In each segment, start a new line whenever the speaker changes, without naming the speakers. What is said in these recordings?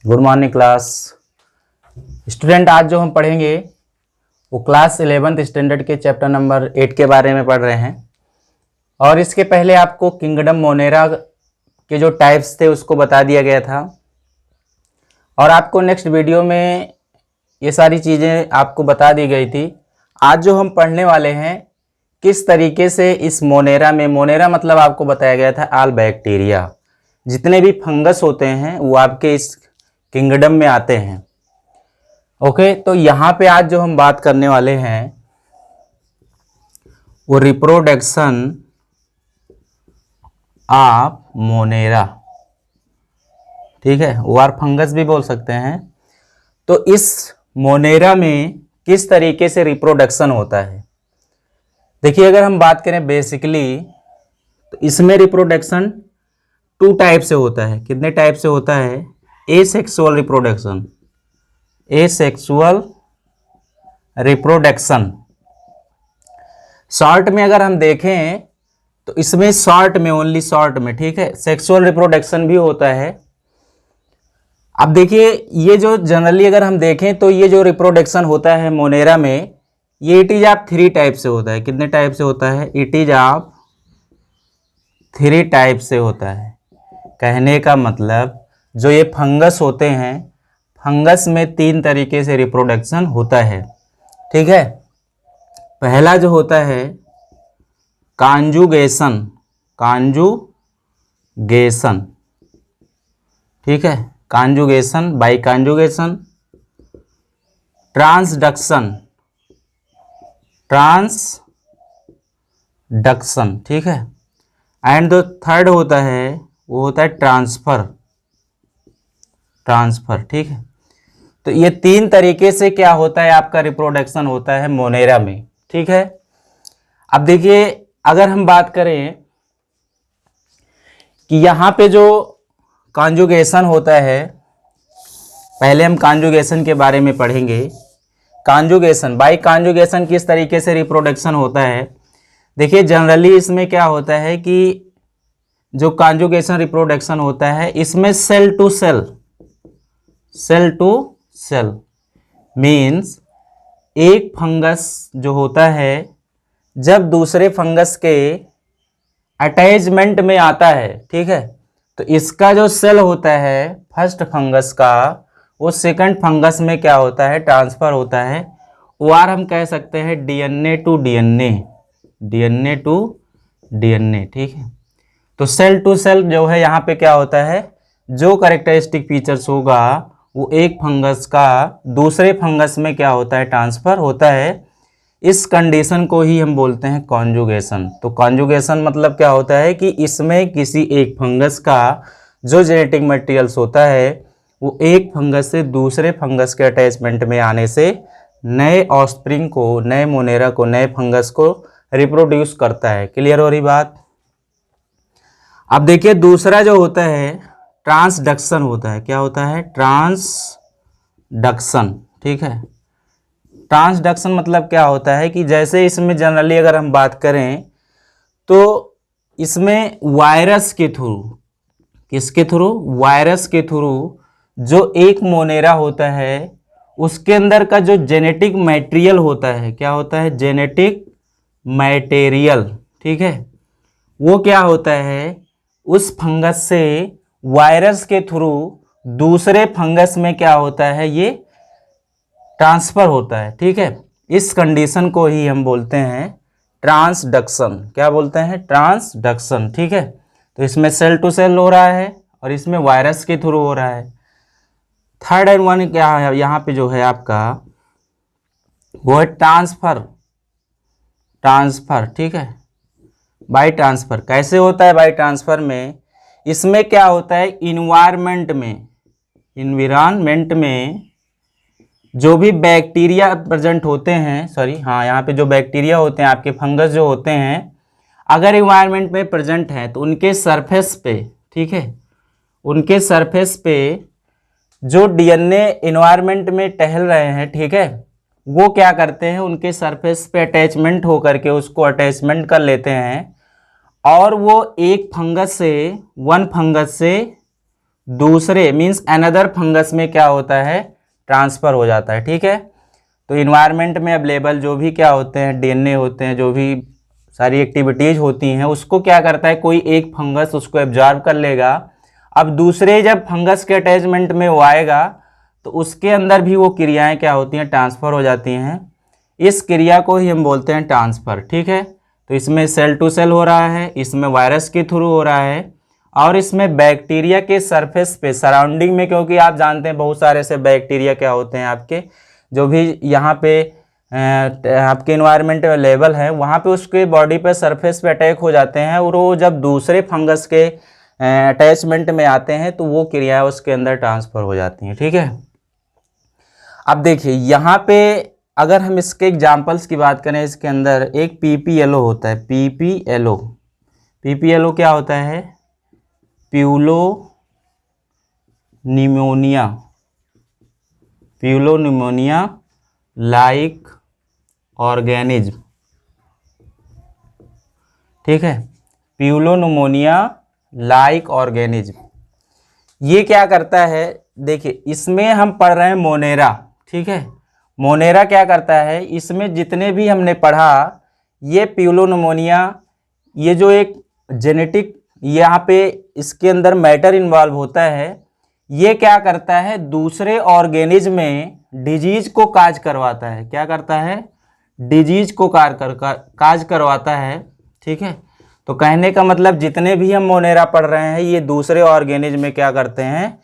Good morning class student. आज जो हम पढ़ेंगे वो क्लास 11th स्टैंडर्ड के चैप्टर नंबर 8 के बारे में पढ़ रहे हैं। और इसके पहले आपको किंगडम मोनेरा के जो टाइप्स थे उसको बता दिया गया था, और आपको नेक्स्ट वीडियो में ये सारी चीज़ें आपको बता दी गई थी। आज जो हम पढ़ने वाले हैं किस तरीके से इस मोनेरा में, मोनेरा मतलब आपको बताया गया था ऑल बैक्टीरिया, जितने भी फंगस होते हैं वो आपके इस किंगडम में आते हैं। ओके, तो यहाँ पे आज जो हम बात करने वाले हैं वो रिप्रोडक्शन ऑफ मोनेरा, ठीक है, वार फंगस भी बोल सकते हैं। तो इस मोनेरा में किस तरीके से रिप्रोडक्शन होता है, देखिए अगर हम बात करें बेसिकली तो इसमें रिप्रोडक्शन 2 टाइप से होता है। कितने टाइप से होता है? Asexual reproduction, asexual reproduction. Short में अगर हम देखें तो इसमें शॉर्ट में, ओनली शॉर्ट में, ठीक है, सेक्सुअल रिप्रोडक्शन भी होता है। अब देखिए ये जो जनरली अगर हम देखें तो ये जो रिप्रोडक्शन होता है मोनेरा में, ये इट इज ऑफ 3 टाइप से होता है। कितने टाइप से होता है? इट इज ऑफ 3 टाइप से होता है। कहने का मतलब जो ये फंगस होते हैं, फंगस में 3 तरीके से रिप्रोडक्शन होता है, ठीक है। पहला जो होता है कॉन्जुगेशन, कॉन्जुगेशन, ठीक है, conjugation by conjugation. Transduction, transduction, ठीक है। एंड जो थर्ड होता है वो होता है ट्रांसफर, ट्रांसफर, ठीक है। तो ये 3 तरीके से क्या होता है, आपका रिप्रोडक्शन होता है मोनेरा में, ठीक है। अब देखिए अगर हम बात करें कि यहाँ पे जो कॉन्जुगेशन होता है, पहले हम कॉन्जुगेशन के बारे में पढ़ेंगे। कॉन्जुगेशन, बाय कॉन्जुगेशन किस तरीके से रिप्रोडक्शन होता है। देखिए जनरली इसमें क्या होता है कि जो कॉन्जुगेशन रिप्रोडक्शन होता है इसमें cell to cell, cell to cell means एक फंगस जो होता है जब दूसरे फंगस के अटैचमेंट में आता है, ठीक है, तो इसका जो सेल होता है फर्स्ट फंगस का, वो सेकंड फंगस में क्या होता है, ट्रांसफर होता है। और हम कह सकते हैं DNA to DNA, DNA to DNA, ठीक है। तो सेल टू सेल जो है यहाँ पे क्या होता है, जो कैरेक्टरिस्टिक फीचर्स होगा वो एक फंगस का दूसरे फंगस में क्या होता है, ट्रांसफर होता है। इस कंडीशन को ही हम बोलते हैं कॉन्जुगेशन। तो कॉन्जुगेशन मतलब क्या होता है कि इसमें किसी एक फंगस का जो जेनेटिक मटेरियल्स होता है वो एक फंगस से दूसरे फंगस के अटैचमेंट में आने से नए ऑफस्प्रिंग को, नए मोनेरा को, नए फंगस को रिप्रोड्यूस करता है। क्लियर हो रही बात? अब देखिए दूसरा जो होता है ट्रांसडक्शन होता है। क्या होता है? ट्रांसडक्शन, ठीक है। ट्रांसडक्शन मतलब क्या होता है कि जैसे इसमें जनरली अगर हम बात करें तो इसमें वायरस के थ्रू, किसके थ्रू? वायरस के थ्रू जो एक मोनेरा होता है उसके अंदर का जो जेनेटिक मटेरियल होता है, क्या होता है? जेनेटिक मटेरियल, ठीक है, वो क्या होता है, उस फंगस से वायरस के थ्रू दूसरे फंगस में क्या होता है, ये ट्रांसफर होता है, ठीक है। इस कंडीशन को ही हम बोलते हैं ट्रांसडक्शन। क्या बोलते हैं? ट्रांसडक्शन, ठीक है। तो इसमें सेल टू सेल हो रहा है और इसमें वायरस के थ्रू हो रहा है। थर्ड एंड वन क्या है यहाँ पे जो है आपका, वो है ट्रांसफर, ट्रांसफर, ठीक है, बाय ट्रांसफर। कैसे होता है बाय ट्रांसफर में? इसमें क्या होता है, इन्वायरमेंट में, इन्वायरमेंट में जो भी बैक्टीरिया प्रेजेंट होते हैं, सॉरी हाँ, यहाँ पे जो बैक्टीरिया होते हैं, आपके फंगस जो होते हैं, अगर इन्वायरमेंट में प्रेजेंट है तो उनके सरफेस पे, ठीक है, उनके सरफेस पे जो डीएनए इन्वायरमेंट में टहल रहे हैं, ठीक है, वो क्या करते हैं, उनके सरफेस पे अटैचमेंट होकर के उसको अटैचमेंट कर लेते हैं और वो एक फंगस से, वन फंगस से दूसरे मीन्स अनदर फंगस में क्या होता है, ट्रांसफ़र हो जाता है। ठीक है, तो इन्वायरमेंट में अवेलेबल जो भी क्या होते हैं, डीएनए होते हैं, जो भी सारी एक्टिविटीज़ होती हैं, उसको क्या करता है, कोई एक फंगस उसको एब्जॉर्ब कर लेगा। अब दूसरे जब फंगस के अटैचमेंट में वो आएगा तो उसके अंदर भी वो क्रियाएं क्या होती हैं, ट्रांसफ़र हो जाती हैं। इस क्रिया को ही हम बोलते हैं ट्रांसफ़र। ठीक है, तो इसमें सेल टू सेल हो रहा है, इसमें वायरस के थ्रू हो रहा है, और इसमें बैक्टीरिया के सरफेस पे सराउंडिंग में, क्योंकि आप जानते हैं बहुत सारे से बैक्टीरिया क्या होते हैं आपके, जो भी यहाँ पे आपके इन्वायरमेंट में लेवल है वहाँ पे उसके बॉडी पे सरफेस पे अटैक हो जाते हैं, और वो जब दूसरे फंगस के अटैचमेंट में आते हैं तो वो क्रियाएं उसके अंदर ट्रांसफ़र हो जाती हैं। ठीक है, अब देखिए यहाँ पे अगर हम इसके एग्जाम्पल्स की बात करें, इसके अंदर एक पीपीएलओ होता है। पीपीएलओ, पीपीएलओ क्या होता है, प्यूलो निमोनिया, प्यूलो निमोनिया लाइक ऑर्गेनिज्म। ठीक है, प्यूलो निमोनिया लाइक ऑर्गेनिज्म, ये क्या करता है, देखिए इसमें हम पढ़ रहे हैं मोनेरा। ठीक है, मोनेरा क्या करता है, इसमें जितने भी हमने पढ़ा, ये प्यूलो निमोनिया, ये जो एक जेनेटिक यहाँ पे इसके अंदर मैटर इन्वॉल्व होता है, ये क्या करता है, दूसरे ऑर्गेनिज्म में डिजीज को काज करवाता है। क्या करता है, डिजीज को काज करवाता है। ठीक है, तो कहने का मतलब जितने भी हम मोनेरा पढ़ रहे हैं ये दूसरे ऑर्गेनिज्म में क्या करते हैं,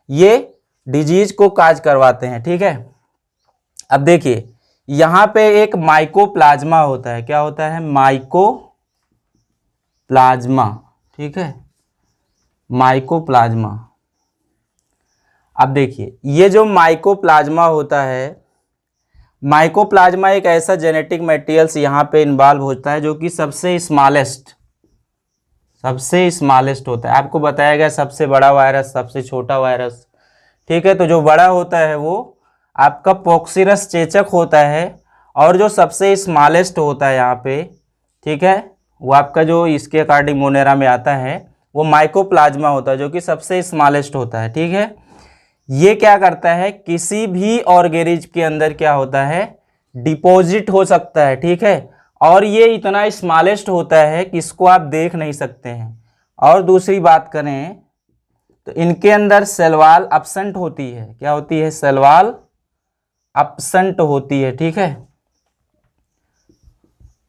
ये डिजीज को काज करवाते हैं। ठीक है, अब देखिए यहाँ पे एक माइकोप्लाज्मा होता है। क्या होता है, माइकोप्लाज्मा। ठीक है, माइकोप्लाज्मा। अब देखिए ये जो माइकोप्लाज्मा होता है, माइकोप्लाज्मा एक ऐसा जेनेटिक मटेरियल्स यहाँ पे इन्वॉल्व होता है जो कि सबसे स्मॉलेस्ट होता है। आपको बताया गया सबसे बड़ा वायरस, सबसे छोटा वायरस। ठीक है, तो जो बड़ा होता है वो आपका पोक्सिरस चेचक होता है, और जो सबसे स्मॉलेस्ट होता है यहाँ पे, ठीक है, वो आपका जो इसके अकॉर्डिंग मोनेरा में आता है वो माइकोप्लाज्मा होता है, जो कि सबसे स्मॉलेस्ट होता है। ठीक है, ये क्या करता है, किसी भी ऑर्गेनिज्म के अंदर क्या होता है, डिपॉजिट हो सकता है। ठीक है, और ये इतना स्मॉलेस्ट होता है कि इसको आप देख नहीं सकते हैं। और दूसरी बात करें तो इनके अंदर सेल वॉल एब्सेंट होती है। क्या होती है, सेल वॉल एब्सेंट होती है। ठीक है,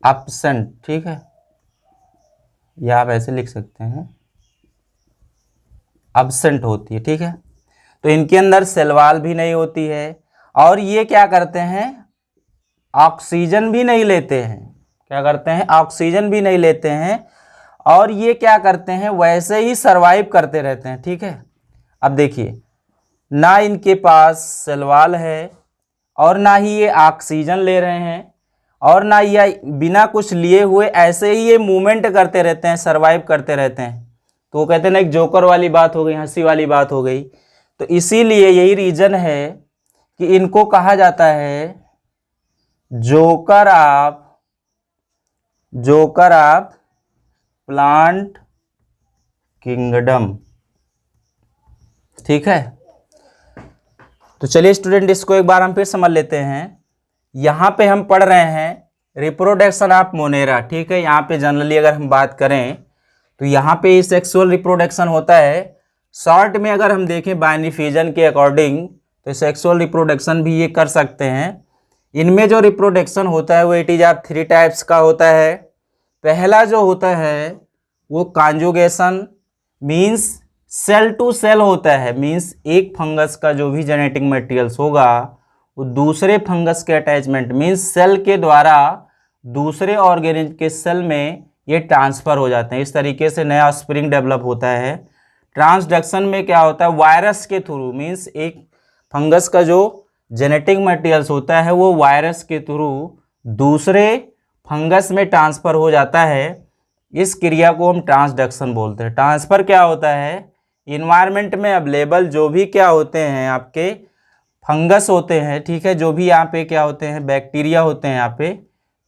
एब्सेंट। ठीक है, या आप ऐसे लिख सकते हैं, एब्सेंट होती है। ठीक है, तो इनके अंदर सेल वॉल भी नहीं होती है, और ये क्या करते हैं, ऑक्सीजन भी नहीं लेते हैं। क्या करते हैं, ऑक्सीजन भी नहीं लेते हैं, और ये क्या करते हैं, वैसे ही सरवाइव करते रहते हैं। ठीक है, अब देखिए ना इनके पास सेल वॉल है, और ना ही ये ऑक्सीजन ले रहे हैं, और ना ये बिना कुछ लिए हुए ऐसे ही ये मूवमेंट करते रहते हैं, सरवाइव करते रहते हैं। तो वो कहते हैं ना, एक जोकर वाली बात हो गई, हंसी वाली बात हो गई। तो इसीलिए यही रीजन है कि इनको कहा जाता है जोकर ऑफ प्लांट किंगडम। ठीक है, तो चलिए स्टूडेंट इसको एक बार हम फिर समझ लेते हैं। यहाँ पे हम पढ़ रहे हैं रिप्रोडक्शन ऑफ मोनेरा। ठीक है, यहाँ पे जनरली अगर हम बात करें तो यहाँ पे सेक्सुअल रिप्रोडक्शन होता है। शॉर्ट में अगर हम देखें बाइनरी फिजन के अकॉर्डिंग तो सेक्सुअल रिप्रोडक्शन भी ये कर सकते हैं। इनमें जो रिप्रोडक्शन होता है वो इट इज ऑफ 3 टाइप्स का होता है। पहला जो होता है वो conjugation, means cell to cell होता है, मीन्स एक फंगस का जो भी जेनेटिक मटेरियल्स होगा वो दूसरे फंगस के अटैचमेंट मीन्स सेल के द्वारा दूसरे ऑर्गेनिज्म के सेल में ये ट्रांसफ़र हो जाते हैं। इस तरीके से नया स्प्रिंग डेवलप होता है। ट्रांसडक्शन में क्या होता है, वायरस के थ्रू, मीन्स एक फंगस का जो जेनेटिक मटेरियल्स होता है वो वायरस के थ्रू दूसरे फंगस में ट्रांसफ़र हो जाता है। इस क्रिया को हम ट्रांसडक्शन बोलते हैं। ट्रांसफ़र क्या होता है, इन्वायरमेंट में अवेलेबल जो भी क्या होते हैं आपके फंगस होते हैं, ठीक है, जो भी यहाँ पे क्या होते हैं बैक्टीरिया होते हैं यहाँ पे,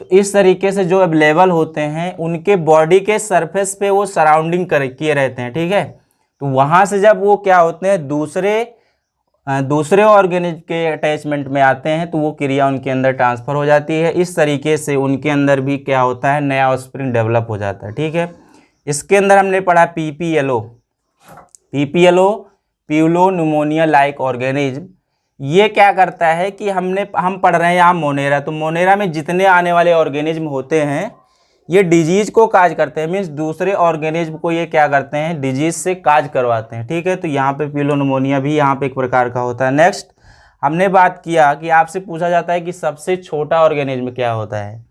तो इस तरीके से जो अवेलेबल होते हैं उनके बॉडी के सरफेस पे वो सराउंडिंग किए रहते हैं। ठीक है, तो वहाँ से जब वो क्या होते हैं दूसरे ऑर्गेनिज्म के अटैचमेंट में आते हैं तो वो क्रिया उनके अंदर ट्रांसफ़र हो जाती है। इस तरीके से उनके अंदर भी क्या होता है, नया ऑफस्प्रिंग डेवलप हो जाता है। ठीक है, इसके अंदर हमने पढ़ा पीपीएलओ प्यूलोनिमोनिया लाइक ऑर्गेनिज्म। ये क्या करता है कि हम पढ़ रहे हैं यहाँ मोनेरा, तो मोनेरा में जितने आने वाले ऑर्गेनिज्म होते हैं ये डिजीज को काज करते हैं, मीन्स दूसरे ऑर्गेनिज्म को ये क्या करते हैं, डिजीज से काज करवाते हैं। ठीक है, तो यहाँ पे प्यूलोनिमोनिया भी यहाँ पे एक प्रकार का होता है। नेक्स्ट हमने बात किया कि आपसे पूछा जाता है कि सबसे छोटा ऑर्गेनिज्म क्या होता है,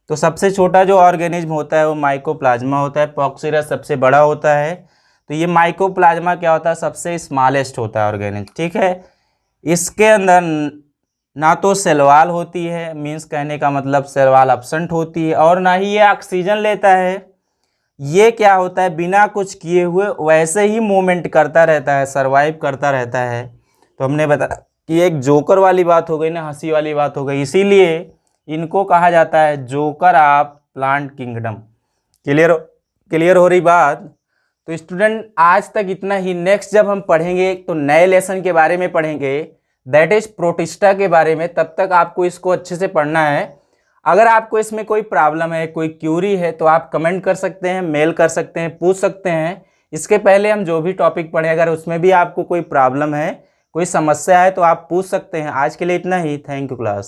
तो सबसे छोटा जो ऑर्गेनिज्म होता है वो माइकोप्लाज्मा होता है। पॉक्सीरस सबसे बड़ा होता है, तो ये माइकोप्लाज्मा क्या होता है, सबसे स्मॉलेस्ट होता है ऑर्गेनिज्म। ठीक है, इसके अंदर ना तो सेल वॉल होती है, मीन्स कहने का मतलब सेल वॉल एब्सेंट होती है, और ना ही ये ऑक्सीजन लेता है। ये क्या होता है, बिना कुछ किए हुए वैसे ही मूवमेंट करता रहता है, सर्वाइव करता रहता है। तो हमने बताया कि एक जोकर वाली बात हो गई ना, हंसी वाली बात हो गई, इसीलिए इनको कहा जाता है joker of plant kingdom. Clear हो रही बात। तो स्टूडेंट आज तक इतना ही। नेक्स्ट जब हम पढ़ेंगे तो नए लेसन के बारे में पढ़ेंगे, दैट इज प्रोटिस्टा के बारे में। तब तक आपको इसको अच्छे से पढ़ना है। अगर आपको इसमें कोई प्रॉब्लम है, कोई क्यूरी है, तो आप कमेंट कर सकते हैं, मेल कर सकते हैं, पूछ सकते हैं। इसके पहले हम जो भी टॉपिक पढ़े अगर उसमें भी आपको कोई प्रॉब्लम है, कोई समस्या है, तो आप पूछ सकते हैं। आज के लिए इतना ही। Thank you class.